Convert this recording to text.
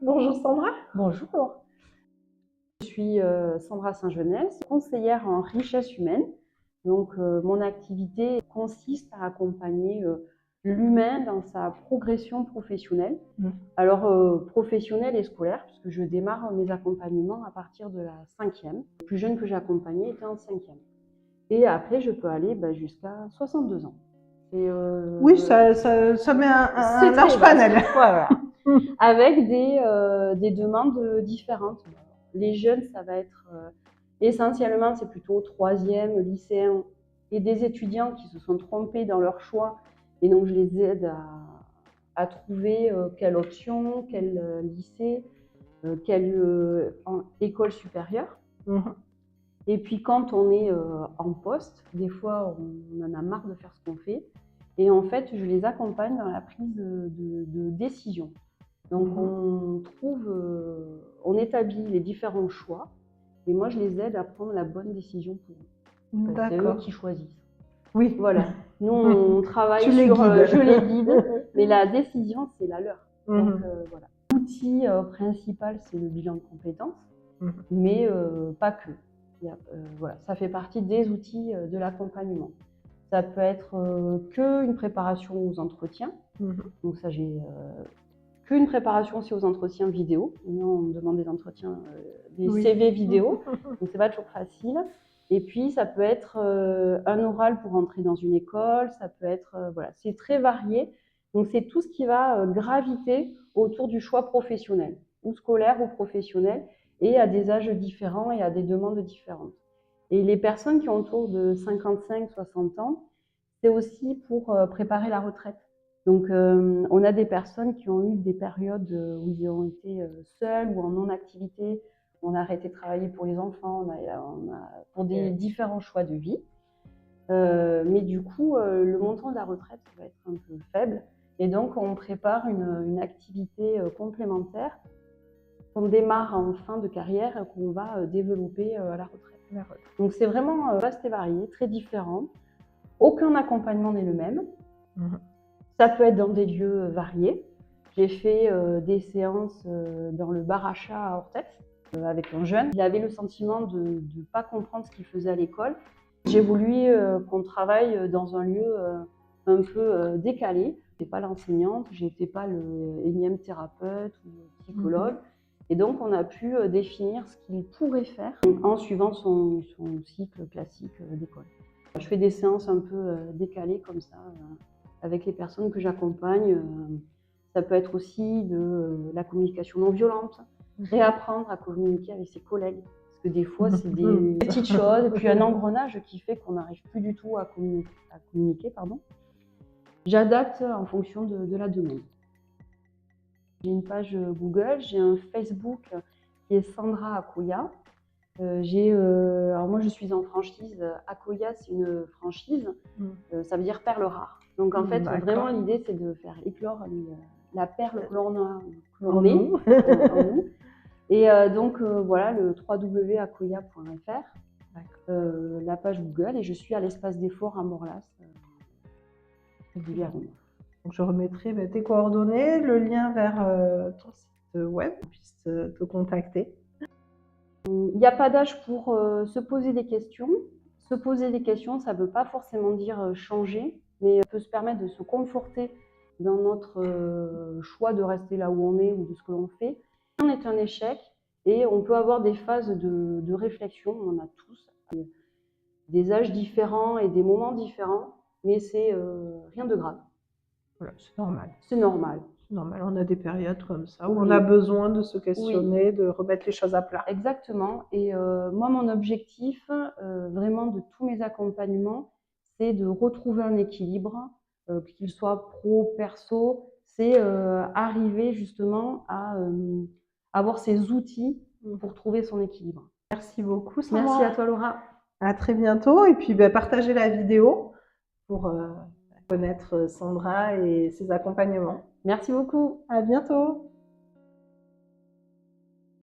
Bonjour Sandra. Bonjour. Je suis Sandra Saint-Genès, conseillère en richesse humaine. Donc, mon activité consiste à accompagner l'humain dans sa progression professionnelle. Alors, professionnelle et scolaire, puisque je démarre mes accompagnements à partir de la 5e. Le plus jeune que j'ai accompagné était en 5e. Et après, je peux aller jusqu'à 62 ans. Oui, ça met un large panel. Voilà. Avec des demandes différentes. Les jeunes, ça va être essentiellement, c'est plutôt 3e, lycéens, et des étudiants qui se sont trompés dans leur choix. Et donc, je les aide à trouver quelle option, quel lycée, quelle école supérieure. Et puis, quand on est en poste, des fois, on en a marre de faire ce qu'on fait. Et en fait, je les accompagne dans la prise de décision. Donc, on établit les différents choix et moi, je les aide à prendre la bonne décision pour eux. C'est eux qui choisissent. Oui. Voilà. Nous, on travaille je les guide, mais la décision, c'est la leur. Donc, voilà. L'outil principal, c'est le bilan de compétences, mais pas que. Voilà, ça fait partie des outils de l'accompagnement. Ça peut être qu'une préparation aux entretiens. Donc ça, j'ai qu'une préparation aussi aux entretiens vidéo. Nous, on me demande des entretiens, des CV vidéo, donc c'est pas toujours facile. Et puis, ça peut être un oral pour entrer dans une école, ça peut être, voilà, c'est très varié. Donc, c'est tout ce qui va graviter autour du choix professionnel, ou scolaire ou professionnel, et à des âges différents et à des demandes différentes. Et les personnes qui ont autour de 55-60 ans, c'est aussi pour préparer la retraite. Donc, on a des personnes qui ont eu des périodes où ils ont été seuls ou en non-activité. On a arrêté de travailler pour les enfants, pour des différents choix de vie. Mais du coup, le montant de la retraite va être un peu faible. Et donc, on prépare une activité complémentaire qu'on démarre en fin de carrière et qu'on va développer à la retraite. Donc, c'est vraiment vaste et varié, très différent. Aucun accompagnement n'est le même. Ça peut être dans des lieux variés. J'ai fait des séances dans le bar à chat à Ortex avec un jeune. Il avait le sentiment de ne pas comprendre ce qu'il faisait à l'école. J'ai voulu qu'on travaille dans un lieu un peu décalé. Je n'étais pas l'enseignante, je n'étais pas le énième thérapeute ou psychologue. Et donc, on a pu définir ce qu'il pourrait faire en suivant son cycle classique d'école. Je fais des séances un peu décalées comme ça, avec les personnes que j'accompagne. Ça peut être aussi de la communication non violente, réapprendre à communiquer avec ses collègues. Parce que des fois, c'est des petites choses, et puis un engrenage qui fait qu'on n'arrive plus du tout à communiquer. J'adapte en fonction de la demande. J'ai une page Google, j'ai un Facebook qui est Sandra Akoya. Alors moi, je suis en franchise. Akoya, c'est une franchise. Ça veut dire perle rare. Donc en fait, vraiment, l'idée, c'est de faire éclore la perle que l'on a en nous. Et donc voilà, le www.akoya.fr, la page Google, et je suis à l'espace des Forts à Morlas régulièrement. Donc je remettrai tes coordonnées, le lien vers ton site web, pour qu'on puisse te contacter. Il n'y a pas d'âge pour se poser des questions. Se poser des questions, ça ne veut pas forcément dire changer, mais peut se permettre de se conforter dans notre choix de rester là où on est ou de ce que l'on fait. On est un échec et on peut avoir des phases de réflexion, on en a tous, des âges différents et des moments différents, mais c'est rien de grave. Voilà, c'est normal. C'est normal. Normal, on a des périodes comme ça où on a besoin de se questionner, de remettre les choses à plat. Exactement. Et moi, mon objectif, vraiment de tous mes accompagnements, c'est de retrouver un équilibre, qu'il soit pro, perso. C'est arriver justement à avoir ces outils pour trouver son équilibre. Merci beaucoup, Sandra. Merci à toi, Laura. À très bientôt. Et puis, partagez la vidéo pour connaître Sandra et ses accompagnements. Merci beaucoup. À bientôt.